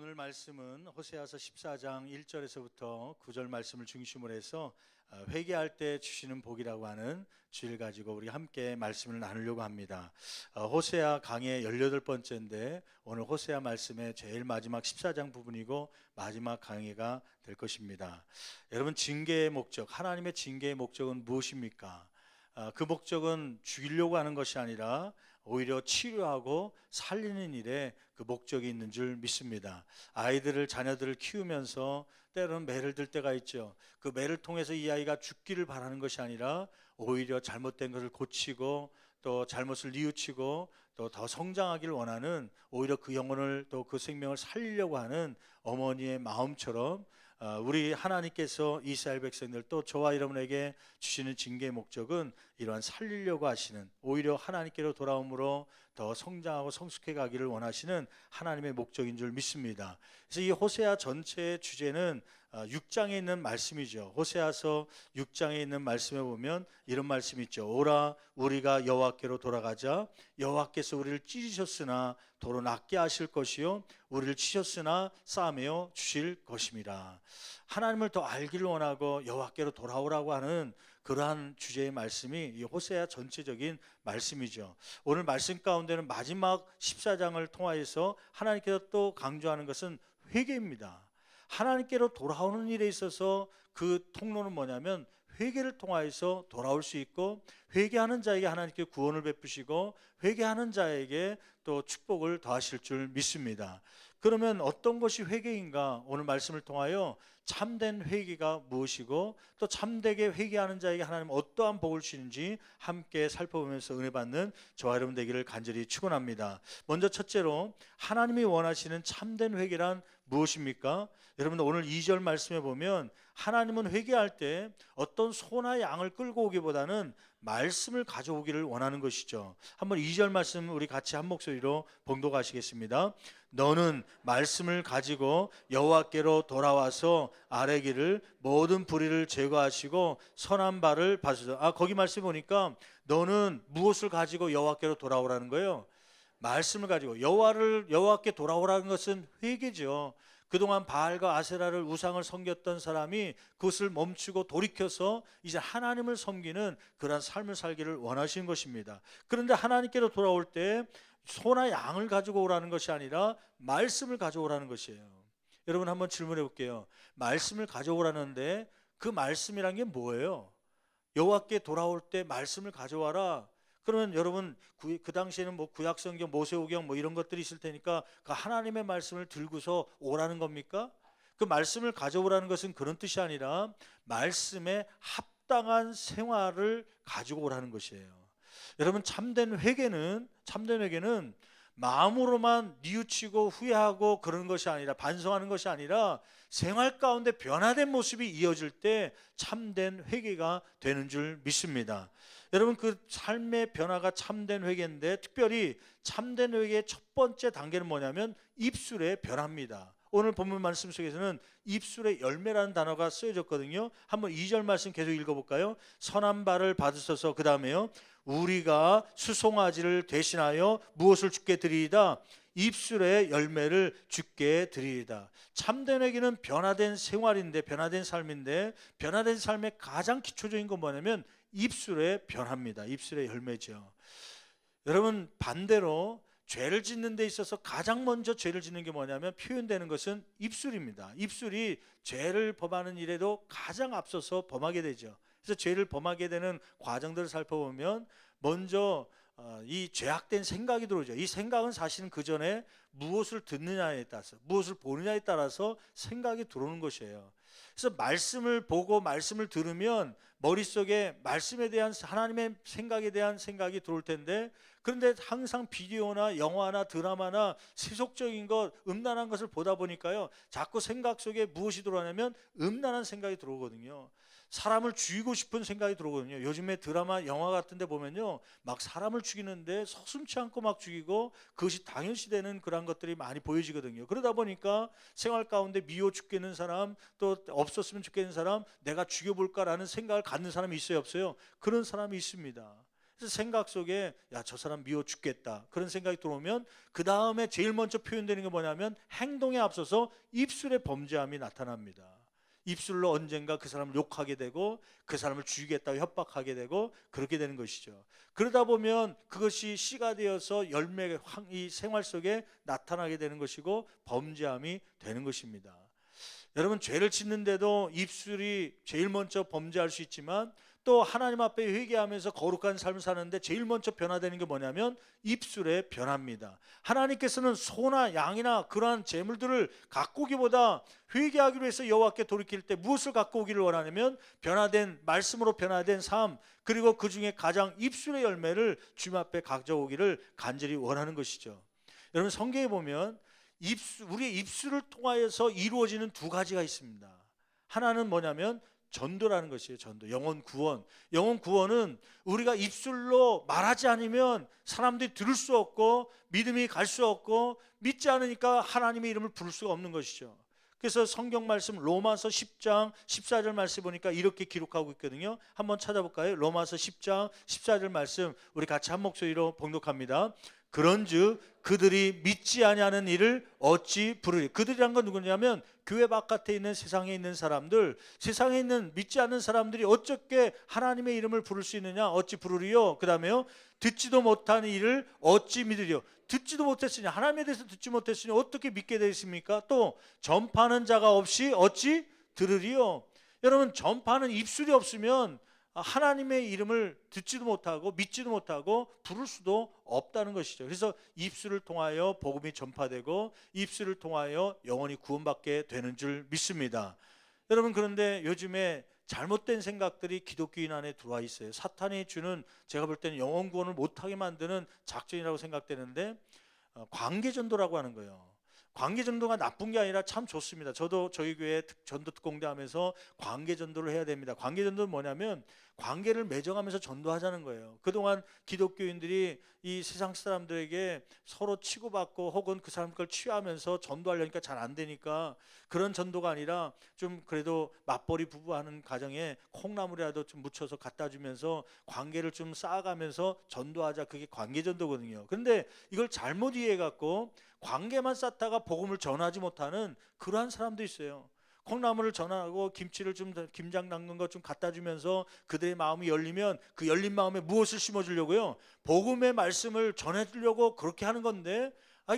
오늘 말씀은 호세아서 14장 1절에서부터 9절 말씀을 중심으로 해서 회개할 때 주시는 복이라고 하는 주의를 가지고 우리 함께 말씀을 나누려고 합니다. 호세아 강의 18번째인데 오늘 호세아 말씀의 제일 마지막 14장 부분이고 마지막 강의가 될 것입니다. 여러분, 징계의 목적, 하나님의 징계의 목적은 무엇입니까? 그 목적은 죽이려고 하는 것이 아니라 오히려 치료하고 살리는 일에 그 목적이 있는 줄 믿습니다. 자녀들을 키우면서 때로는 매를 들 때가 있죠. 그 매를 통해서 이 아이가 죽기를 바라는 것이 아니라 오히려 잘못된 것을 고치고 또 잘못을 뉘우치고 또 더 성장하기를 원하는, 오히려 그 영혼을 또 그 생명을 살리려고 하는 어머니의 마음처럼 우리 하나님께서 이스라엘 백성들 또 저와 여러분에게 주시는 징계의 목적은 이러한 살리려고 하시는, 오히려 하나님께로 돌아옴으로 더 성장하고 성숙해 가기를 원하시는 하나님의 목적인 줄 믿습니다. 그래서 이 호세아 전체의 주제는 6장에 있는 말씀이죠. 호세아서 6장에 있는 말씀에 보면 이런 말씀이 있죠. 오라 우리가 여호와께로 돌아가자. 여호와께서 우리를 찢으셨으나 도로 낫게 하실 것이요 우리를 치셨으나 싸매어 주실 것임이라. 하나님을 더 알기를 원하고 여호와께로 돌아오라고 하는 그러한 주제의 말씀이 이 호세아 전체적인 말씀이죠. 오늘 말씀 가운데는 마지막 14장을 통하여서 하나님께서 또 강조하는 것은 회개입니다. 하나님께로 돌아오는 일에 있어서 그 통로는 뭐냐면 회개를 통하여서 돌아올 수 있고, 회개하는 자에게 하나님께 구원을 베푸시고 회개하는 자에게 또 축복을 더하실 줄 믿습니다. 그러면 어떤 것이 회개인가? 오늘 말씀을 통하여 참된 회개가 무엇이고 또 참되게 회개하는 자에게 하나님 어떠한 복을 주시는지 함께 살펴보면서 은혜 받는 저와 여러분 되기를 간절히 축원합니다. 먼저 첫째로, 하나님이 원하시는 참된 회개란 무엇입니까? 여러분, 오늘 2절 말씀에 보면 하나님은 회개할 때 어떤 소나 양을 끌고 오기보다는 말씀을 가져오기를 원하는 것이죠. 한번 2절 말씀 우리 같이 한 목소리로 봉독하시겠습니다. 너는 말씀을 가지고 여호와께로 돌아와서 아뢰기를 모든 불의를 제거하시고 선한 발을 받으소서. 거기 말씀 보니까 너는 무엇을 가지고 여호와께로 돌아오라는 거예요? 말씀을 가지고. 여호와께 돌아오라는 것은 회개죠. 그동안 바알과 아세라를 우상을 섬겼던 사람이 그것을 멈추고 돌이켜서 이제 하나님을 섬기는 그런 삶을 살기를 원하시는 것입니다. 그런데 하나님께로 돌아올 때 소나 양을 가지고 오라는 것이 아니라 말씀을 가져오라는 것이에요. 여러분, 한번 질문해 볼게요. 말씀을 가져오라는데 그 말씀이란 게 뭐예요? 여호와께 돌아올 때 말씀을 가져와라. 그러면 여러분, 그 당시에는 뭐 구약성경, 모세오경 뭐 이런 것들이 있을 테니까 그 하나님의 말씀을 들고서 오라는 겁니까? 그 말씀을 가져오라는 것은 그런 뜻이 아니라 말씀에 합당한 생활을 가지고 오라는 것이에요. 여러분, 참된 회개는 마음으로만 뉘우치고 후회하고 그런 것이 아니라, 반성하는 것이 아니라 생활 가운데 변화된 모습이 이어질 때 참된 회개가 되는 줄 믿습니다. 여러분, 그 삶의 변화가 참된 회개인데, 특별히 참된 회개의 첫 번째 단계는 뭐냐면 입술의 변화입니다. 오늘 본문 말씀 속에서는 입술의 열매라는 단어가 쓰여졌거든요. 한번 2절 말씀 계속 읽어볼까요? 선한 발을 받으소서. 그 다음에요, 우리가 수송아지를 대신하여 무엇을 주께 드리이다? 입술의 열매를 주께 드리이다. 참된 회개는 변화된 생활인데, 변화된 삶인데, 변화된 삶의 가장 기초적인 건 뭐냐면 입술의 변화입니다. 입술의 열매죠. 여러분, 반대로 죄를 짓는 데 있어서 가장 먼저 죄를 짓는 게 뭐냐면, 표현되는 것은 입술입니다. 입술이 죄를 범하는 일에도 가장 앞서서 범하게 되죠. 그래서 죄를 범하게 되는 과정들을 살펴보면 먼저 이 죄악된 생각이 들어오죠. 이 생각은 사실은 그 전에 무엇을 듣느냐에 따라서, 무엇을 보느냐에 따라서 생각이 들어오는 것이에요. 그래서 말씀을 보고 말씀을 들으면 머릿속에 말씀에 대한, 하나님의 생각에 대한 생각이 들어올 텐데, 그런데 항상 비디오나 영화나 드라마나 세속적인 것, 음란한 것을 보다 보니까요, 자꾸 생각 속에 무엇이 들어오냐면 음란한 생각이 들어오거든요. 사람을 죽이고 싶은 생각이 들어오거든요. 요즘에 드라마, 영화 같은 데 보면요, 막 사람을 죽이는데 서슴지 않고 막 죽이고 그것이 당연시되는 그런 것들이 많이 보여지거든요. 그러다 보니까 생활 가운데 미워 죽겠는 사람, 또 없었으면 좋겠는 사람, 내가 죽여볼까라는 생각을 갖는 사람이 있어요, 없어요? 그런 사람이 있습니다. 그래서 생각 속에 야, 저 사람 미워 죽겠다 그런 생각이 들어오면 그 다음에 제일 먼저 표현되는 게 뭐냐면 행동에 앞서서 입술의 범죄함이 나타납니다. 입술로 언젠가 그 사람을 욕하게 되고 그 사람을 죽이겠다고 협박하게 되고 그렇게 되는 것이죠. 그러다 보면 그것이 씨가 되어서 열매 이 생활 속에 나타나게 되는 것이고 범죄함이 되는 것입니다. 여러분, 죄를 짓는데도 입술이 제일 먼저 범죄할 수 있지만 또 하나님 앞에 회개하면서 거룩한 삶을 사는데 제일 먼저 변화되는 게 뭐냐면 입술의 변화입니다. 하나님께서는 소나 양이나 그러한 제물들을 갖고 오기보다 회개하기로 해서 여호와께 돌이킬 때 무엇을 갖고 오기를 원하냐면 변화된 말씀으로 변화된 삶, 그리고 그 중에 가장 입술의 열매를 주님 앞에 가져오기를 간절히 원하는 것이죠. 여러분, 성경에 보면 우리의 입술을 통하여서 이루어지는 두 가지가 있습니다. 하나는 뭐냐면 전도라는 것이에요. 전도, 영혼 구원. 영혼 구원은 우리가 입술로 말하지 않으면 사람들이 들을 수 없고 믿음이 갈 수 없고 믿지 않으니까 하나님의 이름을 부를 수가 없는 것이죠. 그래서 성경 말씀 로마서 10장 14절 말씀 보니까 이렇게 기록하고 있거든요. 한번 찾아볼까요? 로마서 10장 14절 말씀 우리 같이 한 목소리로 봉독합니다. 그런즉 그들이 믿지 아니하는 일을 어찌 부르리. 그들이란 건 누구냐면 교회 바깥에 있는 세상에 있는 사람들, 세상에 있는 믿지 않는 사람들이 어떻게 하나님의 이름을 부를 수 있느냐, 어찌 부르리요. 그 다음에요, 듣지도 못하는 일을 어찌 믿으리요. 듣지도 못했으니, 하나님에 대해서 듣지 못했으니 어떻게 믿게 되십니까? 또 전파하는 자가 없이 어찌 들으리요. 여러분, 전파하는 입술이 없으면 하나님의 이름을 듣지도 못하고 믿지도 못하고 부를 수도 없다는 것이죠. 그래서 입술을 통하여 복음이 전파되고 입술을 통하여 영혼이 구원받게 되는 줄 믿습니다. 여러분, 그런데 요즘에 잘못된 생각들이 기독교인 안에 들어와 있어요. 사탄이 주는, 제가 볼 때는 영혼 구원을 못하게 만드는 작전이라고 생각되는데 관계전도라고 하는 거예요. 관계전도가 나쁜 게 아니라 참 좋습니다. 저도 저희 교회 전도 특공대 하면서 관계전도를 해야 됩니다. 관계전도는 뭐냐면 관계를 맺어가면서 전도하자는 거예요. 그동안 기독교인들이 이 세상 사람들에게 서로 치고받고 혹은 그 사람 걸 취하면서 전도하려니까 잘 안 되니까 그런 전도가 아니라 좀 그래도 맞벌이 부부하는 가정에 콩나물이라도 좀 묻혀서 갖다 주면서 관계를 좀 쌓아가면서 전도하자. 그게 관계전도거든요. 그런데 이걸 잘못 이해해갖고 관계만 쌓다가 복음을 전하지 못하는 그러한 사람도 있어요. 콩나물을 전하고 김치를 좀 김장 담근 것 좀 갖다 주면서 그들의 마음이 열리면 그 열린 마음에 무엇을 심어주려고요? 복음의 말씀을 전해주려고 그렇게 하는 건데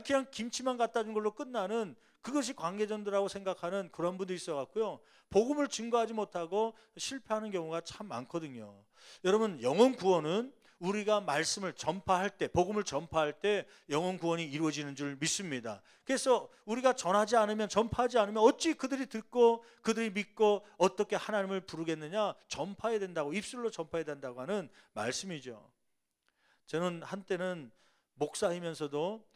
그냥 김치만 갖다 준 걸로 끝나는, 그것이 관계전도라고 생각하는 그런 분도 있어갖고요, 복음을 증거하지 못하고 실패하는 경우가 참 많거든요. 여러분, 영혼 구원은 우리가 말씀을 전파할 때, 복음을 전파할 때 영혼 구원이 이루어지는 줄 믿습니다. 그래서 우리가 전하지 않으면, 전파하지 않으면 어찌 그들이 듣고 그들이 믿고 어떻게 하나님을 부르겠느냐? 전파해야 된다고, 입술로 전파해야 된다고 하는 말씀이죠. 저는 한때는 목사이면서도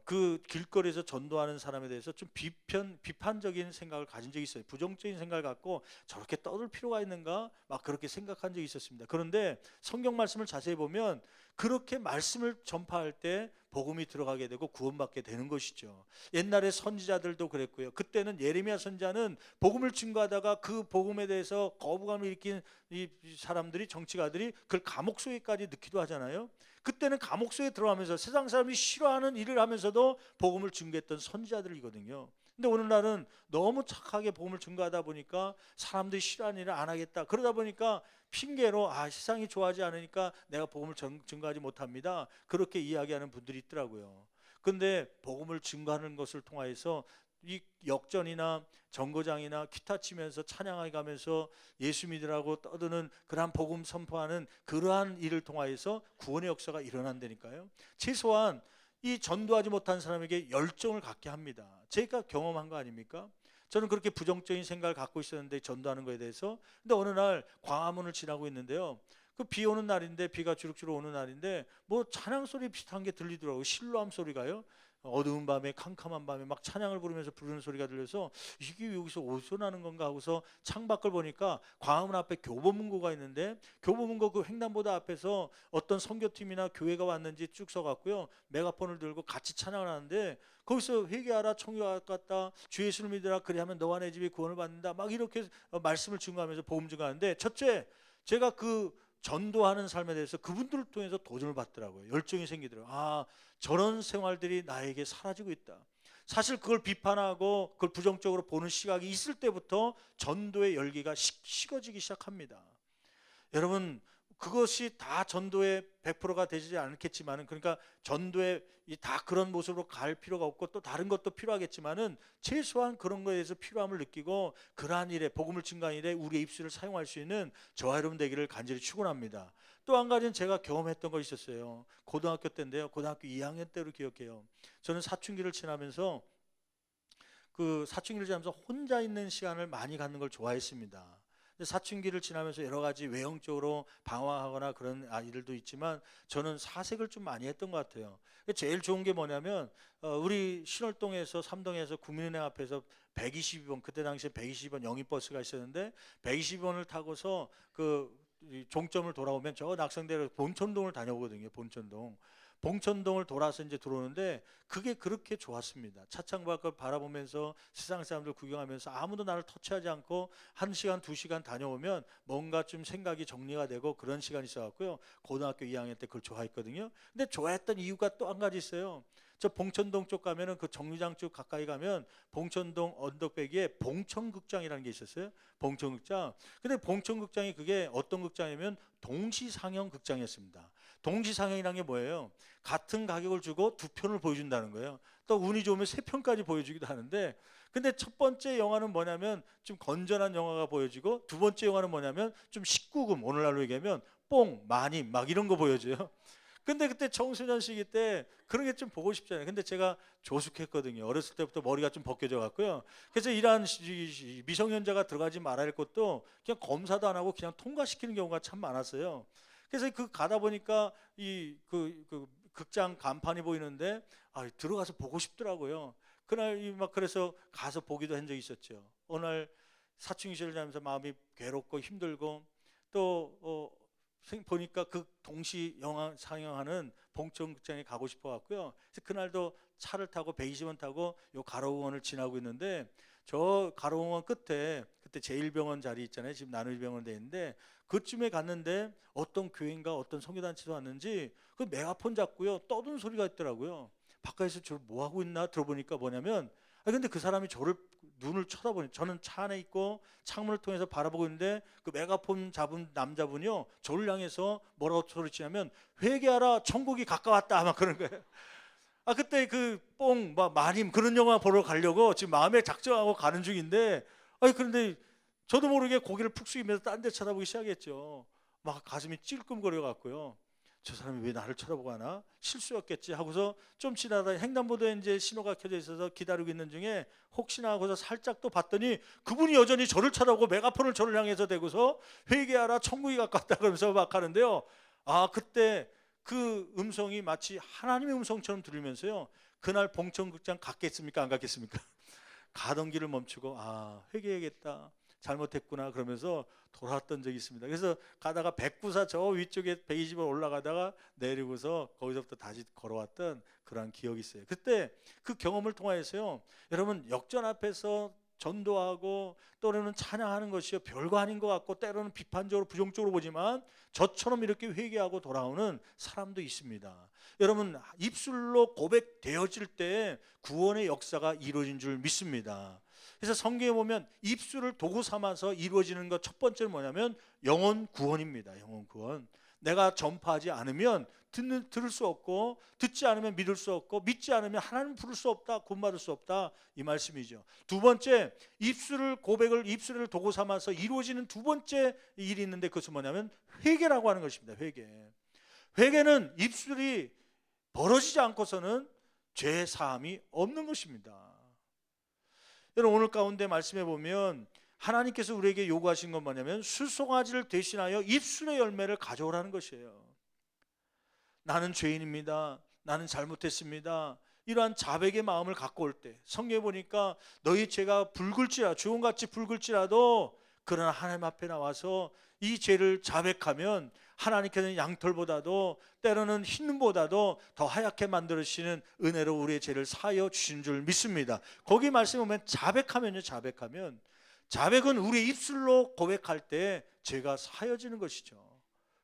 그 길거리에서 전도하는 사람에 대해서 좀 비판적인 생각을 가진 적이 있어요. 부정적인 생각을 갖고 저렇게 떠들 필요가 있는가 막 그렇게 생각한 적이 있었습니다. 그런데 성경 말씀을 자세히 보면 그렇게 말씀을 전파할 때 복음이 들어가게 되고 구원받게 되는 것이죠. 옛날에 선지자들도 그랬고요. 그때는 예레미야 선지자는 복음을 증거하다가 그 복음에 대해서 거부감을 일으킨 이 사람들이, 정치가들이 그걸 감옥 속에까지 넣기도 하잖아요. 그때는 감옥 속에 들어가면서 세상 사람이 싫어하는 일을 하면서도 복음을 증거했던 선지자들이거든요. 근데 오늘날은 너무 착하게 복음을 증거하다 보니까 사람들이 싫어하는 일을 안 하겠다. 그러다 보니까 핑계로 세상이 좋아하지 않으니까 내가 복음을 증거하지 못합니다. 그렇게 이야기하는 분들이 있더라고요. 그런데 복음을 증거하는 것을 통해서 이 역전이나 정거장이나 기타 치면서 찬양하게 가면서 예수 믿으라고 떠드는 그러한 복음 선포하는 그러한 일을 통하여서 구원의 역사가 일어난다니까요. 최소한 이 전도하지 못한 사람에게 열정을 갖게 합니다. 제가 경험한 거 아닙니까? 저는 그렇게 부정적인 생각을 갖고 있었는데, 전도하는 거에 대해서. 근데 어느 날 광화문을 지나고 있는데요, 그 비 오는 날인데, 비가 주룩주룩 오는 날인데 뭐 찬양 소리 비슷한 게 들리더라고요. 실로암 소리가요. 어두운 밤에, 캄캄한 밤에 막 찬양을 부르면서 부르는 소리가 들려서 이게 여기서 어디서 나는 건가 하고서 창밖을 보니까 광화문 앞에 교보문고가 있는데, 교보문고 그 횡단보도 앞에서 어떤 선교팀이나 교회가 왔는지 쭉 서갖고요, 메가폰을 들고 같이 찬양을 하는데, 거기서 회개하라, 청교할 것 같다, 주 예수를 믿으라, 그리하면 너와 내 집이 구원을 받는다, 막 이렇게 말씀을 증거하면서 복음 증거하는데, 첫째, 제가 그 전도하는 삶에 대해서 그분들을 통해서 도전을 받더라고요. 열정이 생기더라고요. 아, 저런 생활들이 나에게 사라지고 있다. 사실 그걸 비판하고 그걸 부정적으로 보는 시각이 있을 때부터 전도의 열기가 식어지기 시작합니다. 여러분, 그것이 다 전도의 100%가 되지 않겠지만은, 그러니까 전도에 다 그런 모습으로 갈 필요가 없고 또 다른 것도 필요하겠지만은 최소한 그런 거에 대해서 필요함을 느끼고 그러한 일에, 복음을 증가하는 일에 우리의 입술을 사용할 수 있는 저와 여러분 되기를 간절히 축원합니다. 또 한 가지는 제가 경험했던 것이 있었어요. 고등학교 때인데요. 고등학교 2학년 때로 기억해요. 저는 사춘기를 지나면서 혼자 있는 시간을 많이 갖는 걸 좋아했습니다. 사춘기를 지나면서 여러 가지 외형적으로 방황하거나 그런 아이들도 있지만 저는 사색을 좀 많이 했던 것 같아요. 제일 좋은 게 뭐냐면 우리 신월동에서 삼동에서 국민은행 앞에서 122번, 그때 당시에 122번 영인버스가 있었는데 122번을 타고서 이 종점을 돌아오면 저 낙성대로 본천동을 다녀오거든요. 봉천동을 돌아서 이제 들어오는데 그게 그렇게 좋았습니다. 차창 밖을 바라보면서 세상 사람들 구경하면서 아무도 나를 터치하지 않고 1시간, 2시간 다녀오면 뭔가 좀 생각이 정리가 되고 그런 시간이 있어갖고요. 고등학교 2학년 때 그걸 좋아했거든요. 근데 좋아했던 이유가 또 한 가지 있어요. 저 봉천동 쪽 가면은 그 정류장 쪽 가까이 가면 봉천동 언덕배기에 봉천극장이라는 게 있었어요. 봉천극장. 근데 봉천극장이 그게 어떤 극장이면 동시상영 극장이었습니다. 동시상영이라는 게 뭐예요? 같은 가격을 주고 두 편을 보여준다는 거예요. 또 운이 좋으면 세 편까지 보여주기도 하는데, 근데 첫 번째 영화는 뭐냐면 좀 건전한 영화가 보여지고, 두 번째 영화는 뭐냐면 좀 19금, 오늘날로 얘기하면 뽕, 마님 막 이런 거 보여줘요. 근데 그때 청소년 시기 때 그런 게 좀 보고 싶잖아요. 근데 제가 조숙했거든요. 어렸을 때부터 머리가 좀 벗겨져 갖고요. 그래서 이러한 미성년자가 들어가지 말아야 할 것도 그냥 검사도 안 하고 그냥 통과시키는 경우가 참 많았어요. 그래서 가다 보니까 그 극장 간판이 보이는데 들어가서 보고 싶더라고요. 그날 막 그래서 가서 보기도 한 적이 있었죠. 어느 날 사춘기 시절을 지나면서 마음이 괴롭고 힘들고 또 보니까 그 동시 영화 상영하는 봉천극장에 가고 싶어 갖고요. 그래서 그날도 차를 타고 120원 타고 요 가로공원을 지나고 있는데, 저 가로공원 끝에 그때 제1병원 자리 있잖아요. 지금 나누이병원 돼 있는데 그쯤에 갔는데 어떤 교회인가 어떤 선교단체에서 왔는지 그 메가폰 잡고요 떠드는 소리가 있더라고요. 바깥에서 저 뭐 하고 있나 들어보니까 뭐냐면, 근데 그 사람이 저를 눈을 쳐다보니, 저는 차 안에 있고 창문을 통해서 바라보고 있는데 그 메가폰 잡은 남자분이요 저를 향해서 뭐라고 소리치냐면 회개하라 천국이 가까웠다 막 그런 거예요. 그때 마님 그런 영화 보러 가려고 지금 마음에 작정하고 가는 중인데, 그런데 저도 모르게 고개를 푹 숙이면서 딴 데 쳐다보기 시작했죠. 막 가슴이 찔끔거려 갖고요. 저 사람이 왜 나를 쳐다보고 하나? 실수였겠지 하고서 좀 지나다 횡단보도에 이제 신호가 켜져 있어서 기다리고 있는 중에 혹시나 하고서 살짝 또 봤더니 그분이 여전히 저를 쳐다보고 메가폰을 저를 향해서 대고서 회개하라 천국이 가깝다 그러면서 막 하는데요. 그때 그 음성이 마치 하나님의 음성처럼 들리면서요. 그날 봉천극장 갔겠습니까? 안 갔겠습니까? 가던 길을 멈추고 회개해야겠다. 잘못했구나 그러면서 돌아왔던 적이 있습니다. 그래서 가다가 백구사 저 위쪽에 120원 올라가다가 내리고서 거기서부터 다시 걸어왔던 그런 기억이 있어요. 그때 그 경험을 통하여서요, 여러분 역전 앞에서 전도하고 또는 찬양하는 것이요 별거 아닌 것 같고 때로는 비판적으로 부정적으로 보지만 저처럼 이렇게 회개하고 돌아오는 사람도 있습니다. 여러분 입술로 고백되어질 때 구원의 역사가 이루어진 줄 믿습니다. 그래서 성경에 보면 입술을 도구 삼아서 이루어지는 것 첫 번째는 뭐냐면 영혼 구원입니다. 영혼 구원. 내가 전파하지 않으면 들을 수 없고, 듣지 않으면 믿을 수 없고, 믿지 않으면 하나님 부를 수 없다, 구원받을 수 없다, 이 말씀이죠. 두 번째, 입술을 도구 삼아서 이루어지는 두 번째 일이 있는데 그것은 뭐냐면 회개라고 하는 것입니다. 회개는 입술이 벌어지지 않고서는 죄 사함이 없는 것입니다. 여러분 오늘 가운데 말씀해 보면 하나님께서 우리에게 요구하신 건 뭐냐면 수송아지를 대신하여 입술의 열매를 가져오라는 것이에요. 나는 죄인입니다. 나는 잘못했습니다. 이러한 자백의 마음을 갖고 올 때 성경에 보니까 너희 죄가 주홍같이 붉을지라도 그러나 하나님 앞에 나와서 이 죄를 자백하면 하나님께서는 양털보다도 때로는 흰눈보다도 더 하얗게 만들으시는 은혜로 우리의 죄를 사하여 주신 줄 믿습니다. 거기 말씀에 보면 자백은 우리의 입술로 고백할 때 죄가 사여지는 것이죠.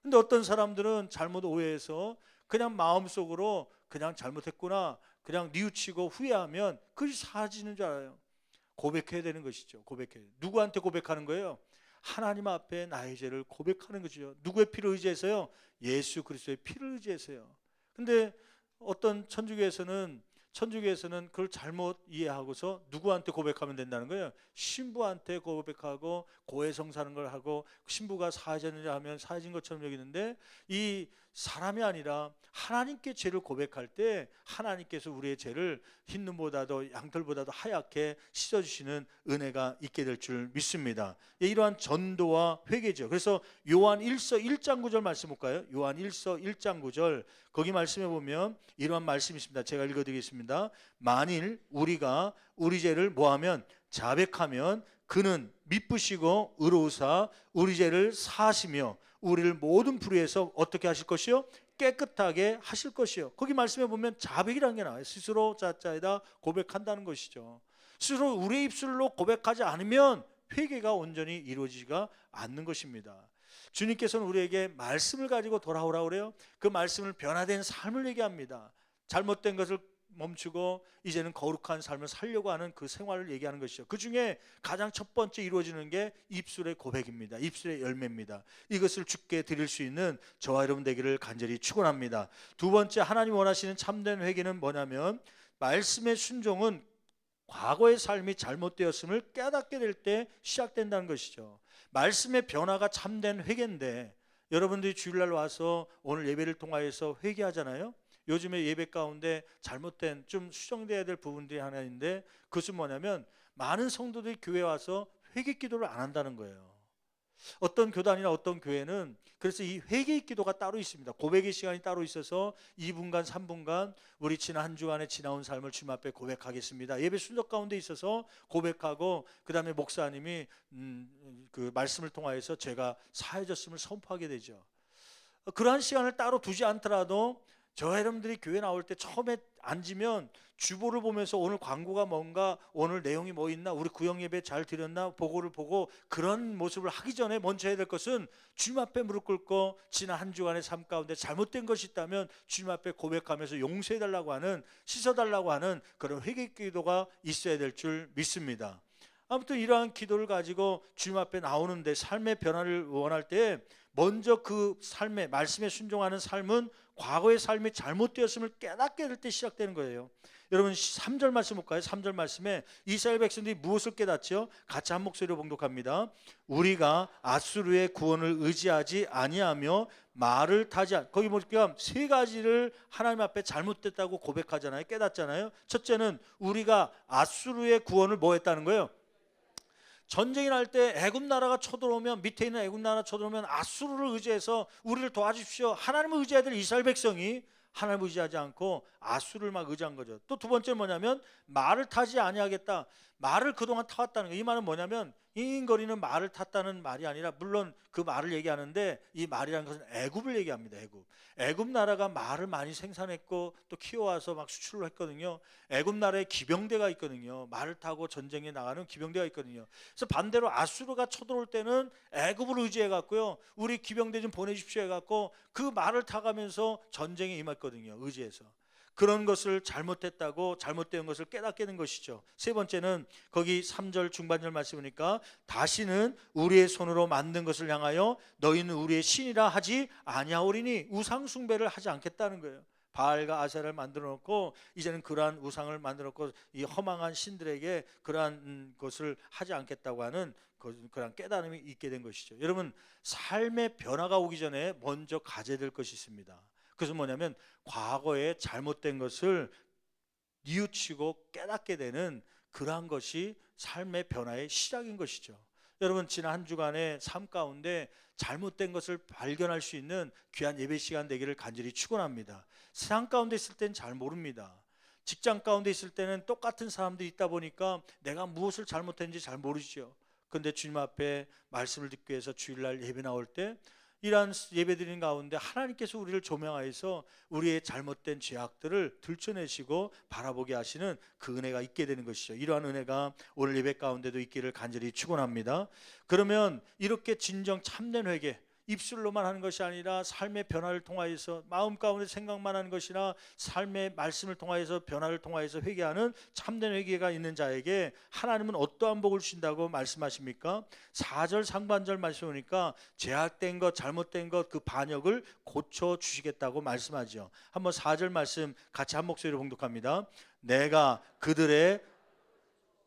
근데 어떤 사람들은 잘못 오해해서 그냥 마음속으로 그냥 잘못했구나, 그냥 뉘우치고 후회하면 그것이 사라지는 줄 알아요. 고백해야 되는 것이죠. 고백해. 누구한테 고백하는 거예요? 하나님 앞에 나의 죄를 고백하는 거죠. 누구의 피를 의지해서요? 예수 그리스도의 피를 의지해서요. 근데 어떤 천주교에서는 그걸 잘못 이해하고서 누구한테 고백하면 된다는 거예요? 신부한테 고백하고 고해성 사는 걸 하고 신부가 사해졌느냐 하면 사해진 것처럼 여기는데, 이 사람이 아니라 하나님께 죄를 고백할 때 하나님께서 우리의 죄를 흰눈보다도 양털보다도 하얗게 씻어주시는 은혜가 있게 될 줄 믿습니다. 이러한 전도와 회개죠. 그래서 요한 1서 1장 9절 말씀 볼까요? 요한 1서 1장 9절 거기 말씀해 보면 이러한 말씀이 있습니다. 제가 읽어드리겠습니다. 만일 우리가 우리 죄를 뭐하면 자백하면 그는 미쁘시고 의로우사 우리 죄를 사하시며 우리를 모든 불의에서 어떻게 하실 것이요? 깨끗하게 하실 것이요. 거기 말씀해 보면 자백이라는 게 나와요. 스스로 자자에다 고백한다는 것이죠. 스스로 우리의 입술로 고백하지 않으면 회개가 온전히 이루어지지가 않는 것입니다. 주님께서는 우리에게 말씀을 가지고 돌아오라고 그래요. 그 말씀을 변화된 삶을 얘기합니다. 잘못된 것을 멈추고 이제는 거룩한 삶을 살려고 하는 그 생활을 얘기하는 것이죠. 그 중에 가장 첫 번째 이루어지는 게 입술의 고백입니다. 입술의 열매입니다. 이것을 주께 드릴 수 있는 저와 여러분 되기를 간절히 축원합니다. 두 번째, 하나님 원하시는 참된 회개는 뭐냐면 말씀의 순종은 과거의 삶이 잘못되었음을 깨닫게 될 때 시작된다는 것이죠. 말씀의 변화가 참된 회개인데, 여러분들이 주일날 와서 오늘 예배를 통하여서 회개하잖아요. 요즘에 예배 가운데 잘못된 좀 수정돼야 될 부분들이 하나 있는데, 그것은 뭐냐면 많은 성도들이 교회 와서 회개 기도를 안 한다는 거예요. 어떤 교단이나 어떤 교회는 그래서 이 회개 기도가 따로 있습니다. 고백의 시간이 따로 있어서 2분간 3분간 우리 지난 한 주간에 지나온 삶을 주님 앞에 고백하겠습니다. 예배 순서 가운데 있어서 고백하고 그 다음에 목사님이 그 말씀을 통하여서 제가 사해졌음을 선포하게 되죠. 그러한 시간을 따로 두지 않더라도 저와 여러분들이 교회 나올 때 처음에 앉으면 주보를 보면서 오늘 광고가 뭔가, 오늘 내용이 뭐 있나, 우리 구역 예배 잘 드렸나 보고를 보고, 그런 모습을 하기 전에 먼저 해야 될 것은 주님 앞에 무릎 꿇고 지난 한 주간의 삶 가운데 잘못된 것이 있다면 주님 앞에 고백하면서 용서해달라고 하는, 씻어달라고 하는 그런 회개 기도가 있어야 될 줄 믿습니다. 아무튼 이러한 기도를 가지고 주님 앞에 나오는데, 삶의 변화를 원할 때 먼저 그 삶의 말씀에 순종하는 삶은 과거의 삶이 잘못되었음을 깨닫게 될 때 시작되는 거예요. 여러분 3절 말씀 볼까요? 3절 말씀에 이스라엘 백성들이 무엇을 깨닫죠? 같이 한 목소리로 봉독합니다. 우리가 아수르의 구원을 의지하지 아니하며 말을 타지 않. 거기 보니까 세 가지를 하나님 앞에 잘못됐다고 고백하잖아요. 깨닫잖아요. 첫째는 우리가 아수르의 구원을 뭐 했다는 거예요? 전쟁이 날 때 애굽 나라가 쳐들어오면, 밑에 있는 애굽 나라 쳐들어오면 아수르를 의지해서 우리를 도와주십시오, 하나님을 의지해야 될 이스라엘 백성이 하나님을 의지하지 않고 아수르를 막 의지한 거죠. 또 두 번째는 뭐냐면 말을 타지 아니하겠다. 말을 그동안 타왔다는 거예요. 이 말은 뭐냐면 잉잉거리는 말을 탔다는 말이 아니라, 물론 그 말을 얘기하는데 이 말이라는 것은 애굽을 얘기합니다. 애굽 나라가 말을 많이 생산했고 또 키워와서 막 수출을 했거든요. 애굽 나라에 기병대가 있거든요. 말을 타고 전쟁에 나가는 기병대가 있거든요. 그래서 반대로 아수르가 쳐들어올 때는 애굽을 의지해 갖고요, 우리 기병대 좀 보내주십시오 해 갖고 그 말을 타가면서 전쟁에 임했거든요. 의지해서. 그런 것을 잘못했다고, 잘못된 것을 깨닫게 된 것이죠. 세 번째는 거기 3절 중반절 말씀이니까 다시는 우리의 손으로 만든 것을 향하여 너희는 우리의 신이라 하지 아니하오리니, 우상 숭배를 하지 않겠다는 거예요. 바알과 아세라를 만들어 놓고 이제는 그러한 우상을 만들어 놓고 이 허망한 신들에게 그러한 것을 하지 않겠다고 하는 그런 깨달음이 있게 된 것이죠. 여러분, 삶의 변화가 오기 전에 먼저 가져야 될 것이 있습니다. 그것은 뭐냐면 과거에 잘못된 것을 뉘우치고 깨닫게 되는 그러한 것이 삶의 변화의 시작인 것이죠. 여러분, 지난 한 주간의 삶 가운데 잘못된 것을 발견할 수 있는 귀한 예배 시간 되기를 간절히 축원합니다. 세상 가운데 있을 땐 잘 모릅니다. 직장 가운데 있을 때는 똑같은 사람들이 있다 보니까 내가 무엇을 잘못했는지 잘 모르죠. 그런데 주님 앞에 말씀을 듣기 위해서 주일날 예배 나올 때 이러한 예배드리는 가운데 하나님께서 우리를 조명하여서 우리의 잘못된 죄악들을 들춰내시고 바라보게 하시는 그 은혜가 있게 되는 것이죠. 이러한 은혜가 오늘 예배 가운데도 있기를 간절히 축원합니다. 그러면 이렇게 진정 참된 회개, 입술로만 하는 것이 아니라 삶의 변화를 통하여서 마음 가운데 생각만 하는 것이나 삶의 말씀을 통하여서 변화를 통하여서 회개하는 참된 회개가 있는 자에게 하나님은 어떠한 복을 주신다고 말씀하십니까? 4절 상반절 말씀 보니까 죄악된 것, 잘못된 것, 그 반역을 고쳐주시겠다고 말씀하죠. 한번 4절 말씀 같이 한 목소리로 봉독합니다. 내가 그들의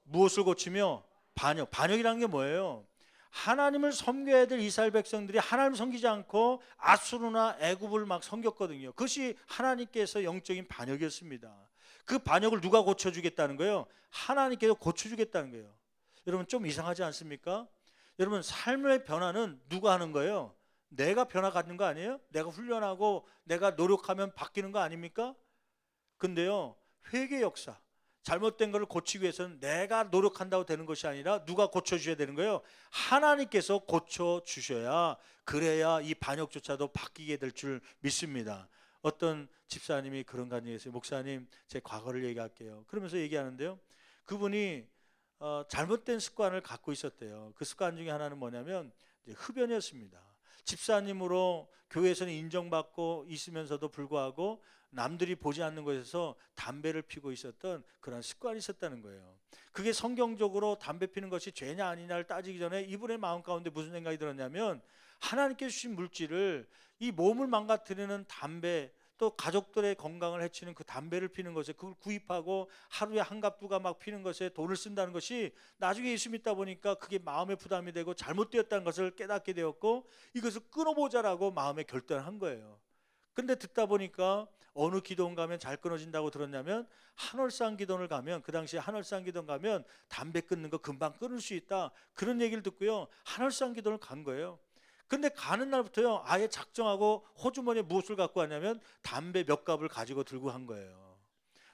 무엇을 고치며? 반역이라는 게 뭐예요? 하나님을 섬겨야 될 이스라엘 백성들이 하나님을 섬기지 않고 아수르나 애굽을 막 섬겼거든요. 그것이 하나님께서 영적인 반역이었습니다. 그 반역을 누가 고쳐주겠다는 거예요? 하나님께서 고쳐주겠다는 거예요. 여러분 좀 이상하지 않습니까? 여러분 삶의 변화는 누가 하는 거예요? 내가 변화 갖는 거 아니에요? 내가 훈련하고 내가 노력하면 바뀌는 거 아닙니까? 근데요, 회개 역사, 잘못된 것을 고치기 위해서는 내가 노력한다고 되는 것이 아니라 누가 고쳐주셔야 되는 거예요? 하나님께서 고쳐주셔야, 그래야 이 반역조차도 바뀌게 될 줄 믿습니다. 어떤 집사님이 그런 간증이 있어요. 목사님, 제 과거를 얘기할게요. 그러면서 얘기하는데요, 그분이 잘못된 습관을 갖고 있었대요. 그 습관 중에 하나는 뭐냐면 이제 흡연이었습니다. 집사님으로 교회에서는 인정받고 있으면서도 불구하고 남들이 보지 않는 곳에서 담배를 피고 있었던 그런 습관이 있었다는 거예요. 그게 성경적으로 담배 피는 것이 죄냐 아니냐를 따지기 전에 이분의 마음 가운데 무슨 생각이 들었냐면, 하나님께 주신 물질을, 이 몸을 망가뜨리는 담배, 또 가족들의 건강을 해치는 그 담배를 피는 것에, 그걸 구입하고 하루에 한 갑 두 갑 막 피는 것에 돈을 쓴다는 것이 나중에 예수 믿다 보니까 그게 마음의 부담이 되고 잘못되었다는 것을 깨닫게 되었고, 이것을 끊어보자라고 마음에 결단을 한 거예요. 근데 듣다 보니까 어느 기도원 가면 잘 끊어진다고 들었냐면, 한월산 기도원을 가면, 그 당시에 한월산 기도원 가면 담배 끊는 거 금방 끊을 수 있다, 그런 얘기를 듣고요, 한월산 기도원을 간 거예요. 근데 가는 날부터요, 아예 작정하고 호주머니에 무엇을 갖고 왔냐면 담배 몇 갑을 가지고 들고 한 거예요.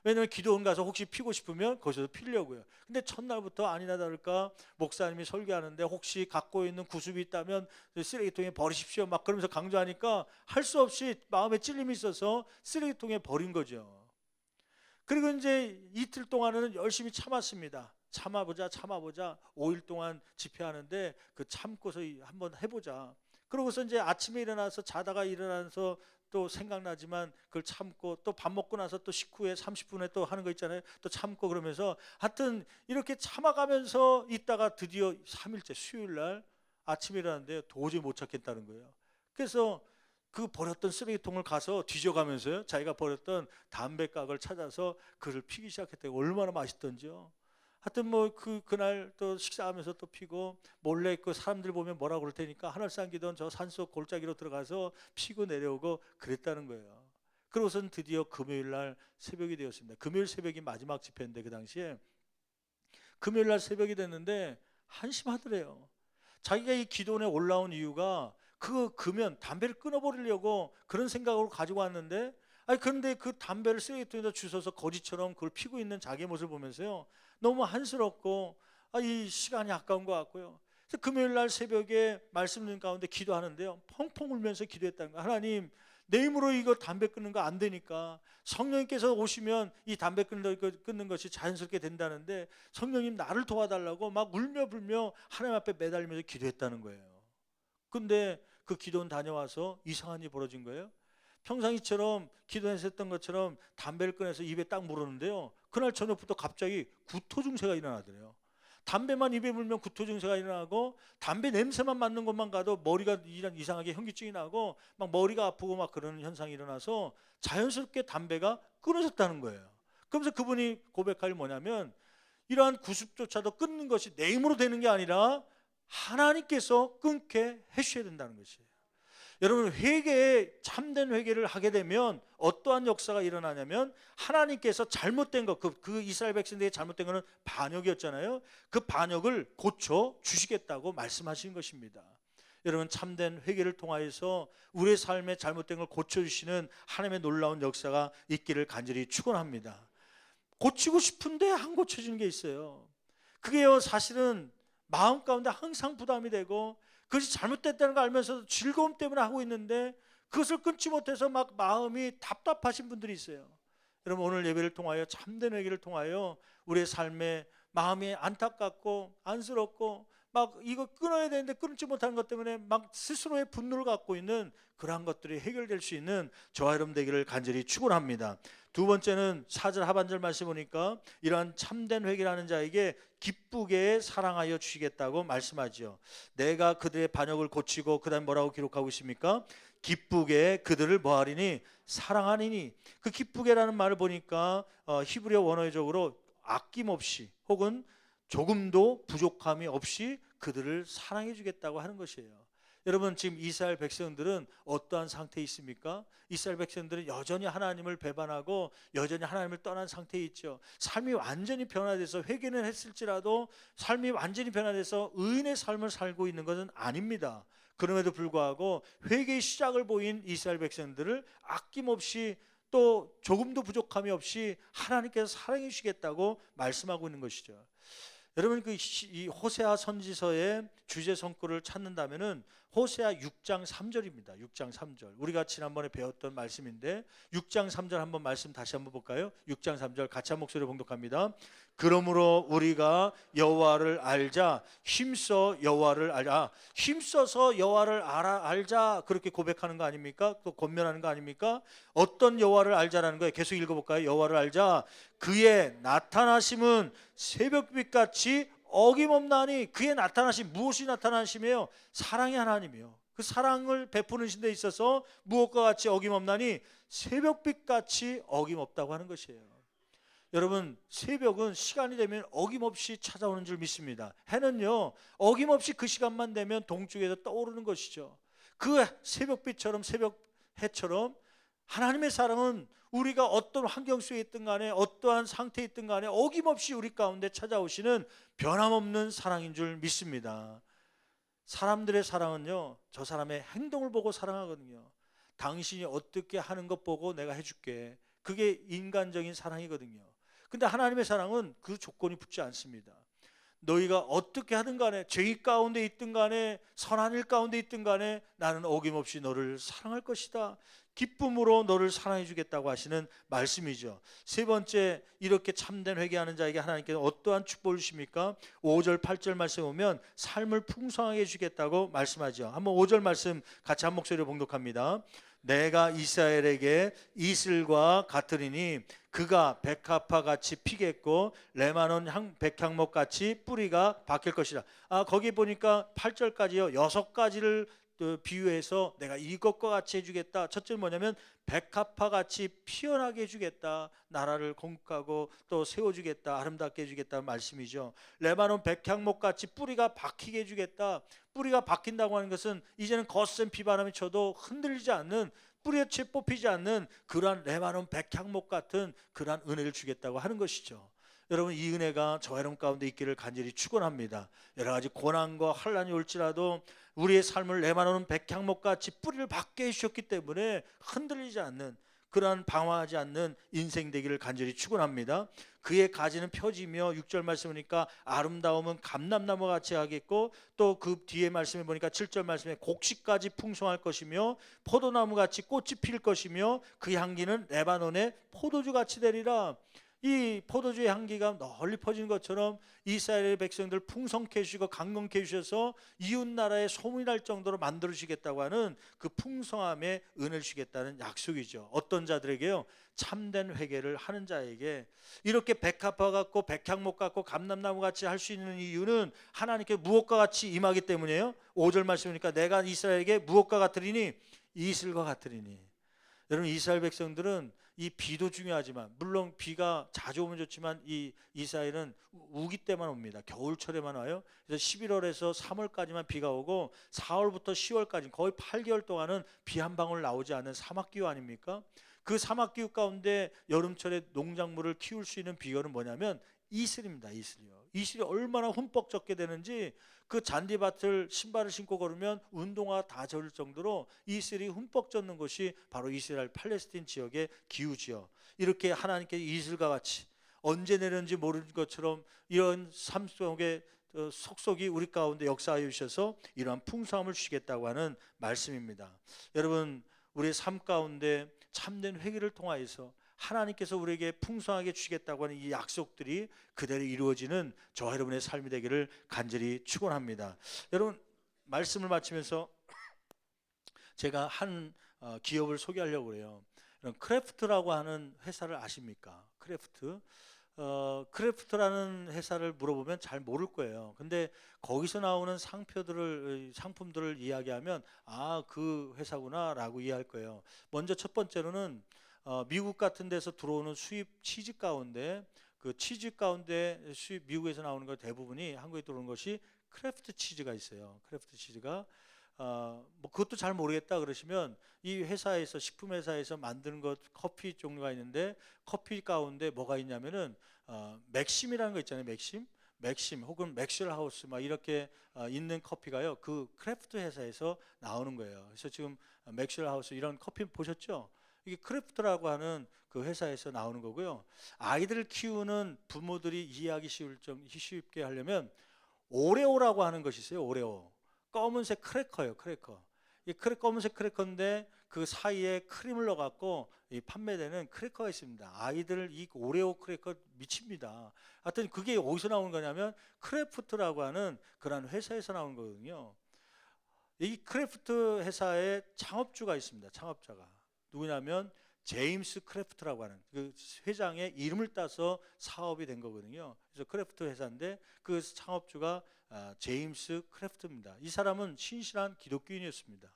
왜냐하면 기도원 가서 혹시 피고 싶으면 거기서 피려고요. 근데 첫날부터 아니나 다를까 목사님이 설교하는데 혹시 갖고 있는 구습이 있다면 쓰레기통에 버리십시오 막 그러면서 강조하니까 할 수 없이 마음에 찔림이 있어서 쓰레기통에 버린 거죠. 그리고 이제 이틀 동안은 열심히 참았습니다. 참아보자 5일 동안 집회하는데 그 참고서 한번 해보자. 그러고서 이제 아침에 일어나서 자다가 일어나서 또 생각나지만 그걸 참고, 또 밥 먹고 나서 또 식후에 30분에 또 하는 거 있잖아요. 또 참고, 그러면서 하여튼 이렇게 참아가면서 있다가 드디어 3일째 수요일 날 아침에 일어났는데 도저히 못 찾겠다는 거예요. 그래서 그 버렸던 쓰레기통을 가서 뒤져가면서요, 자기가 버렸던 담배각을 찾아서 그를 피기 시작했대요. 얼마나 맛있던지요. 하여튼 뭐 그날 또 식사하면서 또 피고, 몰래 그 사람들 보면 뭐라고 그럴 테니까 하늘산 기도원 저 산속 골짜기로 들어가서 피고 내려오고 그랬다는 거예요. 그러고선 드디어 금요일 날 새벽이 되었습니다. 금요일 새벽이 마지막 집회인데, 그 당시에 금요일 날 새벽이 됐는데 한심하더래요. 자기가 이 기도원에 올라온 이유가 그 금연, 담배를 끊어버리려고 그런 생각으로 가지고 왔는데, 아니 그런데 그 담배를 쓰레기통에다 주워서 거지처럼 그걸 피고 있는 자기의 모습을 보면서요, 너무 한스럽고 이 시간이 아까운 것 같고요. 그래서 금요일 날 새벽에 말씀 듣는 가운데 기도하는데요, 펑펑 울면서 기도했다는 거예요. 하나님, 내 힘으로 이거 담배 끊는 거 안 되니까 성령님께서 오시면 이 담배 끊는 것이 자연스럽게 된다는데 성령님 나를 도와달라고 막 울며 불며 하나님 앞에 매달리면서 기도했다는 거예요. 근데 그 기도원 다녀와서 이상한 일이 벌어진 거예요. 평상시처럼 기도했었던 것처럼 담배를 꺼내서 입에 딱 물었는데요, 그날 저녁부터 갑자기 구토 증세가 일어나더래요. 담배만 입에 물면 구토 증세가 일어나고, 담배 냄새만 맡는 곳만 가도 머리가 이상하게 현기증이 나고 막 머리가 아프고 막 그러는 현상이 일어나서 자연스럽게 담배가 끊어졌다는 거예요. 그러면서 그분이 고백할 뭐냐면, 이러한 구습조차도 끊는 것이 내 힘으로 되는 게 아니라 하나님께서 끊게 해주셔야 된다는 것이에요. 여러분, 참된 회개를 하게 되면 어떠한 역사가 일어나냐면, 하나님께서 잘못된 것, 그 이스라엘 백성들의 잘못된 것은 반역이었잖아요. 그 반역을 고쳐 주시겠다고 말씀하신 것입니다. 여러분, 참된 회개를 통하여서 우리의 삶에 잘못된 걸 고쳐주시는 하나님의 놀라운 역사가 있기를 간절히 축원합니다. 고치고 싶은데 안 고쳐지는 게 있어요. 그게요, 사실은 마음 가운데 항상 부담이 되고, 그것이 잘못됐다는 걸 알면서도 즐거움 때문에 하고 있는데 그것을 끊지 못해서 막 마음이 답답하신 분들이 있어요. 여러분, 오늘 예배를 통하여, 참된 회개를 통하여 우리의 삶에 마음이 안타깝고 안쓰럽고 막 이거 끊어야 되는데 끊지 못하는 것 때문에 막 스스로의 분노를 갖고 있는 그러한 것들이 해결될 수 있는 저와 여러분 되기를 간절히 축원합니다. 두 번째는 4절 하반절 말씀 보니까 이러한 참된 회개라는 자에게 기쁘게 사랑하여 주시겠다고 말씀하죠. 내가 그들의 반역을 고치고 그다음 뭐라고 기록하고 있습니까? 기쁘게 그들을 뭐하리니 사랑하리니. 그 기쁘게라는 말을 보니까 히브리어 원어적으로 아낌없이 혹은 조금도 부족함이 없이 그들을 사랑해 주겠다고 하는 것이에요. 여러분, 지금 이스라엘 백성들은 어떠한 상태에 있습니까? 이스라엘 백성들은 여전히 하나님을 배반하고 여전히 하나님을 떠난 상태에 있죠. 삶이 완전히 변화돼서 회개는 했을지라도 삶이 완전히 변화돼서 의인의 삶을 살고 있는 것은 아닙니다. 그럼에도 불구하고 회개의 시작을 보인 이스라엘 백성들을 아낌없이 또 조금도 부족함이 없이 하나님께서 사랑해 주시겠다고 말씀하고 있는 것이죠. 여러분, 이 호세아 선지서의 주제 성구를 찾는다면은 호세아 6장 3절입니다. 6장 3절. 우리가 지난번에 배웠던 말씀인데 6장 3절 한번 말씀 다시 한번 볼까요? 6장 3절 같이 한 목소리로 봉독합니다. 그러므로 우리가 여호와를 알자, 힘써 여호와를 알자. 힘써서 여호와를 알자, 그렇게 고백하는 거 아닙니까? 또 권면하는 거 아닙니까? 어떤 여호와를 알자라는 거예요. 계속 읽어볼까요? 여호와를 알자. 그의 나타나심은 새벽빛같이 어김없나니. 그의 나타나심, 무엇이 나타나심이에요? 사랑의 하나님이요. 그 사랑을 베푸는 데 있어서 무엇과 같이 어김없나니 새벽빛같이 어김없다고 하는 것이에요. 여러분, 새벽은 시간이 되면 어김없이 찾아오는 줄 믿습니다. 해는요, 어김없이 그 시간만 되면 동쪽에서 떠오르는 것이죠. 그 새벽빛처럼, 새벽 해처럼 하나님의 사랑은 우리가 어떤 환경 속에 있든 간에 어떠한 상태에 있든 간에 어김없이 우리 가운데 찾아오시는 변함없는 사랑인 줄 믿습니다. 사람들의 사랑은요, 저 사람의 행동을 보고 사랑하거든요. 당신이 어떻게 하는 것 보고 내가 해줄게. 그게 인간적인 사랑이거든요. 근데 하나님의 사랑은 그 조건이 붙지 않습니다. 너희가 어떻게 하든 간에, 죄의 가운데 있든 간에 선한 일 가운데 있든 간에 나는 어김없이 너를 사랑할 것이다. 기쁨으로 너를 사랑해 주겠다고 하시는 말씀이죠. 세 번째, 이렇게 참된 회개하는 자에게 하나님께서 어떠한 축복을 주십니까? 5절 8절 말씀에 보면 삶을 풍성하게 해주겠다고 말씀하죠. 한번 5절 말씀 같이 한 목소리로 봉독합니다. 내가 이스라엘에게 이슬과 같으리니 그가 백합화 같이 피겠고 레바논 백향목 같이 뿌리가 박힐 것이라. 거기 보니까 8절까지요 6가지를 비유해서 내가 이것과 같이 해주겠다. 첫째는 뭐냐면 백합화 같이 피어나게 해주겠다. 나라를 건국하고 또 세워주겠다. 아름답게 해주겠다는 말씀이죠. 레바논 백향목 같이 뿌리가 박히게 해주겠다. 뿌리가 박힌다고 하는 것은 이제는 거센 비바람이 쳐도 흔들리지 않는, 뿌리에 채 뽑히지 않는 그러한 레바논 백향목 같은 그러한 은혜를 주겠다고 하는 것이죠. 여러분, 이 은혜가 저와 여러분 가운데 있기를 간절히 축원합니다. 여러 가지 고난과 환난이 올지라도 우리의 삶을 레바논 백향목같이 뿌리를 박게 해주셨기 때문에 흔들리지 않는, 그러한 방황하지 않는 인생 되기를 간절히 축원합니다. 그의 가지는 펴지며 6절 말씀 보니까 아름다움은 감람나무 같이 하겠고, 또 그 뒤에 말씀에 보니까 7절 말씀에 곡식까지 풍성할 것이며 포도나무 같이 꽃이 필 것이며 그 향기는 레바논의 포도주 같이 되리라. 이 포도주의 향기가 널리 퍼지는 것처럼 이스라엘의 백성들 풍성케 해주시고 강건케 해주셔서 이웃나라에 소문이 날 정도로 만들어주시겠다고 하는 그 풍성함에 은혜를 주시겠다는 약속이죠. 어떤 자들에게요? 참된 회개를 하는 자에게. 이렇게 백합화 같고 백향목 같고 감람나무 같이 할 수 있는 이유는 하나님께 무엇과 같이 임하기 때문이에요. 5절 말씀이니까 내가 이스라엘에게 무엇과 같으리니 이슬과 같으리니. 여러분, 이스라엘 백성들은 이 비도 중요하지만, 물론 비가 자주 오면 좋지만 이 이스라엘은 우기 때만 옵니다. 겨울철에만 와요. 그래서 11월에서 3월까지만 비가 오고 4월부터 10월까지 거의 8개월 동안은 비 한 방울 나오지 않는 사막기후 아닙니까? 그 사막기후 가운데 여름철에 농작물을 키울 수 있는 비결은 뭐냐면 이슬입니다. 이슬이요. 이슬이 얼마나 흠뻑 젖게 되는지, 그 잔디밭을 신발을 신고 걸으면 운동화 다 젖을 정도로 이슬이 흠뻑 젖는 곳이 바로 이스라엘 팔레스틴 지역의 기후지요. 이렇게 하나님께 이슬과 같이 언제 내렸는지 모르는 것처럼 이런 삶 속에 속속이 우리 가운데 역사하여 주셔서 이러한 풍성함을 주시겠다고 하는 말씀입니다. 여러분, 우리의 삶 가운데 참된 회개를 통하여서 하나님께서 우리에게 풍성하게 주시겠다고 하는 이 약속들이 그대로 이루어지는 저와 여러분의 삶이 되기를 간절히 축원합니다. 여러분, 말씀을 마치면서 제가 한 기업을 소개하려고 그래요. 크래프트라고 하는 회사를 아십니까? 크래프트라는 회사를 물어보면 잘 모를 거예요. 근데 거기서 나오는 상품들을 이야기하면 그 회사구나라고 이해할 거예요. 먼저 첫 번째로는 미국 같은 데서 들어오는 수입 치즈 가운데, 그 치즈 가운데 수입 미국에서 나오는 것 대부분이 한국에 들어오는 것이 크래프트 치즈가 있어요. 크래프트 치즈가 뭐 그것도 잘 모르겠다 그러시면 이 회사에서, 식품 회사에서 만드는 것 커피 종류가 있는데, 커피 가운데 뭐가 있냐면은 맥심이라는 거 있잖아요. 맥심 혹은 맥쉘 하우스 막 이렇게 있는 커피가요, 그 크래프트 회사에서 나오는 거예요. 그래서 지금 맥쉘 하우스 이런 커피 보셨죠? 이게 크래프트라고 하는 그 회사에서 나오는 거고요. 아이들을 키우는 부모들이 이해하기 쉽게 하려면 오레오라고 하는 것이 있어요. 오레오. 검은색 크래커예요. 크래커. 이 검은색 크래커인데 그 사이에 크림을 넣어갖고 판매되는 크래커가 있습니다. 아이들 이 오레오 크래커 미칩니다. 하여튼 그게 어디서 나오는 거냐면 크래프트라고 하는 그런 회사에서 나온 거거든요. 이 크래프트 회사의 창업주가 있습니다. 창업자가 누구냐면 제임스 크래프트라고 하는 그 회장의 이름을 따서 사업이 된 거거든요. 그래서 크래프트 회사인데 그 창업주가 제임스 크래프트입니다. 이 사람은 신실한 기독교인이었습니다.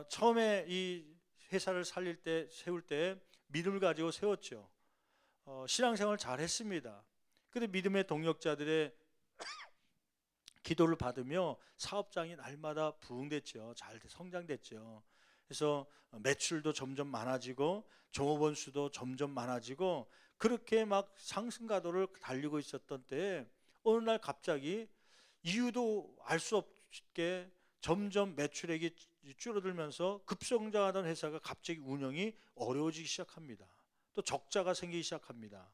처음에 이 회사를 세울 때 믿음을 가지고 세웠죠. 신앙생활을 잘 했습니다. 그런데 믿음의 동력자들의 기도를 받으며 사업장이 날마다 부흥됐죠. 잘 성장됐죠. 그래서 매출도 점점 많아지고 종업원 수도 점점 많아지고 그렇게 막 상승가도를 달리고 있었던 때에 어느 날 갑자기 이유도 알 수 없게 점점 매출액이 줄어들면서 급성장하던 회사가 갑자기 운영이 어려워지기 시작합니다. 또 적자가 생기기 시작합니다.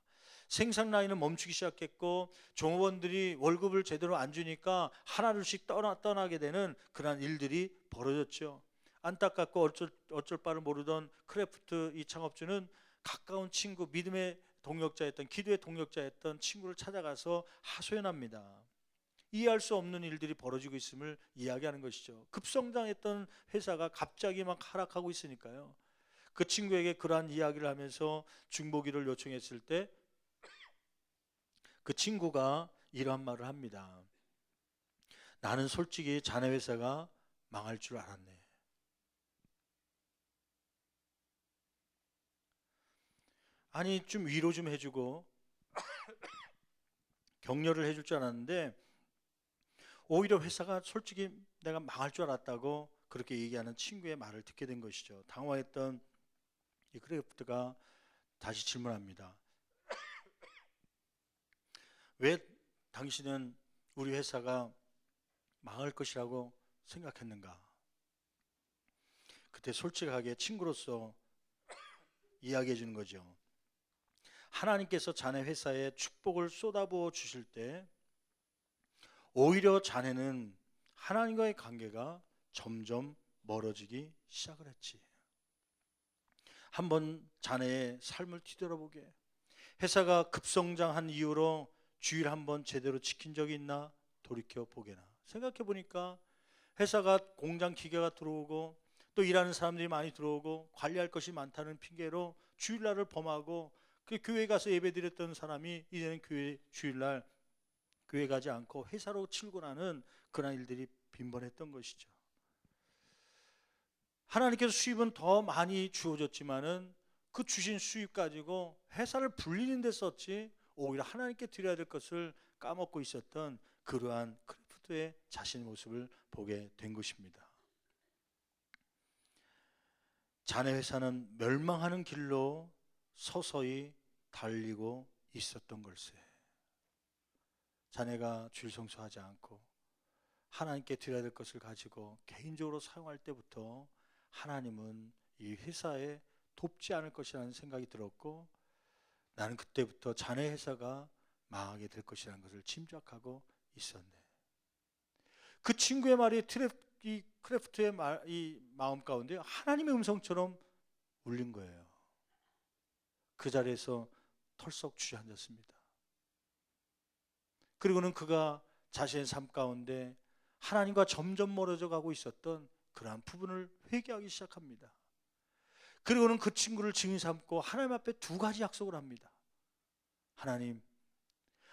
생산 라인은 멈추기 시작했고 종업원들이 월급을 제대로 안 주니까 하나둘씩 떠나게 되는 그런 일들이 벌어졌죠. 안타깝고 어쩔 바를 모르던 크래프트 이 창업주는 가까운 친구, 믿음의 동력자였던, 기도의 동력자였던 친구를 찾아가서 하소연합니다. 이해할 수 없는 일들이 벌어지고 있음을 이야기하는 것이죠. 급성장했던 회사가 갑자기 막 하락하고 있으니까요. 그 친구에게 그러한 이야기를 하면서 중보기를 요청했을 때 그 친구가 이러한 말을 합니다. 나는 솔직히 자네 회사가 망할 줄 알았네. 아니, 좀 위로 좀 해주고 격려를 해줄 줄 알았는데 오히려 회사가 솔직히 내가 망할 줄 알았다고 그렇게 얘기하는 친구의 말을 듣게 된 것이죠. 당황했던 이 크래프트가 다시 질문합니다. 왜 당신은 우리 회사가 망할 것이라고 생각했는가? 그때 솔직하게 친구로서 이야기해 주는 거죠. 하나님께서 자네 회사에 축복을 쏟아부어 주실 때 오히려 자네는 하나님과의 관계가 점점 멀어지기 시작을 했지. 한번 자네의 삶을 뒤돌아보게. 회사가 급성장한 이후로 주일 한번 제대로 지킨 적이 있나 돌이켜 보게나. 생각해 보니까 회사가 공장 기계가 들어오고 또 일하는 사람들이 많이 들어오고 관리할 것이 많다는 핑계로 주일날을 범하고 그 교회 가서 예배드렸던 사람이 이제는 주일날 교회 가지 않고 회사로 출근하는 그런 일들이 빈번했던 것이죠. 하나님께서 수입은 더 많이 주어졌지만은 그 주신 수입 가지고 회사를 불리는 데 썼지 오히려 하나님께 드려야 될 것을 까먹고 있었던 그러한 크래프트의 자신의 모습을 보게 된 것입니다. 자네 회사는 멸망하는 길로 서서히 달리고 있었던 걸세. 자네가 주일 성수하지 않고 하나님께 드려야 될 것을 가지고 개인적으로 사용할 때부터 하나님은 이 회사에 돕지 않을 것이라는 생각이 들었고 나는 그때부터 자네 회사가 망하게 될 것이라는 것을 짐작하고 있었네. 그 친구의 말이 이 크래프트의 이 마음 가운데 하나님의 음성처럼 울린 거예요. 그 자리에서 털썩 주저앉았습니다. 그리고는 그가 자신의 삶 가운데 하나님과 점점 멀어져 가고 있었던 그러한 부분을 회개하기 시작합니다. 그리고는 그 친구를 증인 삼고 하나님 앞에 두 가지 약속을 합니다.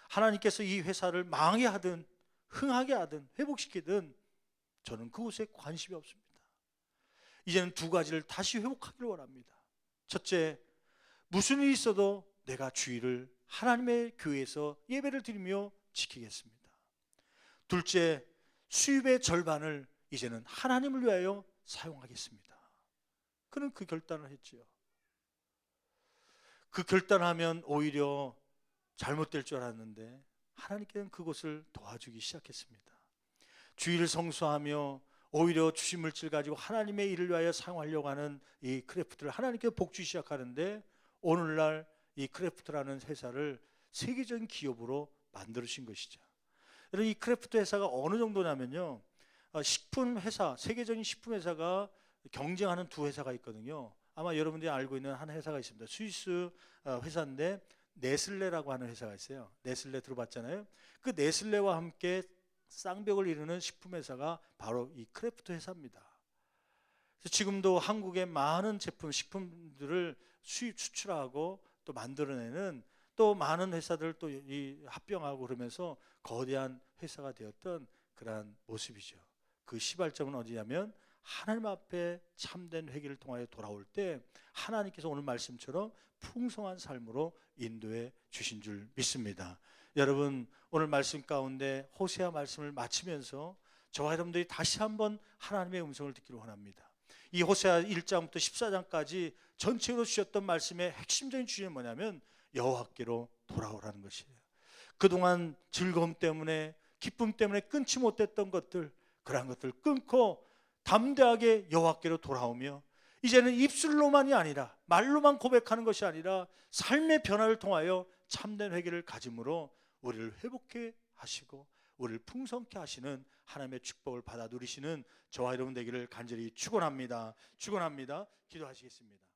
하나님께서 이 회사를 망하게 하든 흥하게 하든 회복시키든 저는 그곳에 관심이 없습니다. 이제는 두 가지를 다시 회복하기를 원합니다. 첫째, 무슨 일이 있어도 내가 주일을 하나님의 교회에서 예배를 드리며 지키겠습니다. 둘째, 수입의 절반을 이제는 하나님을 위하여 사용하겠습니다. 그는 그 결단을 했지요. 그 결단을 하면 오히려 잘못될 줄 알았는데 하나님께서는 그것을 도와주기 시작했습니다. 주일을 성수하며 오히려 주신 물질 가지고 하나님의 일을 위하여 사용하려고 하는 이 크래프트를 하나님께서 복주기 시작하는데 오늘날 이 크래프트라는 회사를 세계적인 기업으로 만들으신 것이죠. 여러분, 이 크래프트 회사가 어느 정도냐면요, 식품 회사, 세계적인 식품 회사가 경쟁하는 두 회사가 있거든요. 아마 여러분들이 알고 있는 한 회사가 있습니다. 스위스 회사인데 네슬레라고 하는 회사가 있어요. 네슬레 들어봤잖아요. 그 네슬레와 함께 쌍벽을 이루는 식품 회사가 바로 이 크래프트 회사입니다. 그래서 지금도 한국의 많은 제품, 식품들을 수출하고 또 만들어내는 또 많은 회사들 또 이 합병하고 그러면서 거대한 회사가 되었던 그러한 모습이죠. 그 시발점은 어디냐면 하나님 앞에 참된 회개를 통하여 돌아올 때 하나님께서 오늘 말씀처럼 풍성한 삶으로 인도해 주신 줄 믿습니다. 여러분, 오늘 말씀 가운데 호세아 말씀을 마치면서 저와 여러분들이 다시 한번 하나님의 음성을 듣기를 원합니다. 이 호세아 1장부터 14장까지 전체로 주셨던 말씀의 핵심적인 주제는 뭐냐면 여호와께로 돌아오라는 것이에요. 그동안 즐거움 때문에 기쁨 때문에 끊지 못했던 것들, 그러한 것들 끊고 담대하게 여호와께로 돌아오며 이제는 입술로만이 아니라 말로만 고백하는 것이 아니라 삶의 변화를 통하여 참된 회개를 가짐으로 우리를 회복해 하시고 우리를 풍성케 하시는 하나님의 축복을 받아 누리시는 저와 여러분 되기를 간절히 축원합니다. 기도하시겠습니다.